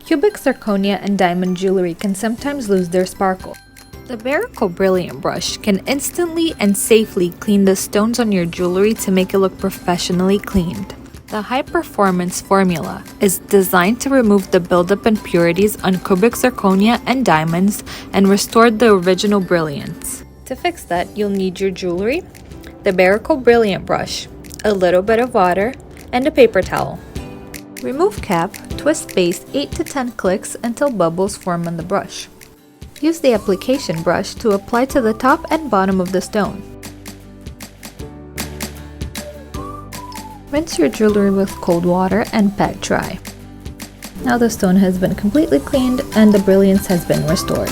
Cubic zirconia and diamond jewelry can sometimes lose their sparkle. The Berricle Brilliant Brush can instantly and safely clean the stones on your jewelry to make it look professionally cleaned. The high-performance formula is designed to remove the buildup impurities on cubic zirconia and diamonds and restore the original brilliance. To fix that, you'll need your jewelry, the Berricle Brilliant Brush, a little bit of water, and a paper towel. Remove cap, twist base 8 to 10 clicks until bubbles form on the brush. Use the application brush to apply to the top and bottom of the stone. Rinse your jewelry with cold water and pat dry. Now the stone has been completely cleaned and the brilliance has been restored.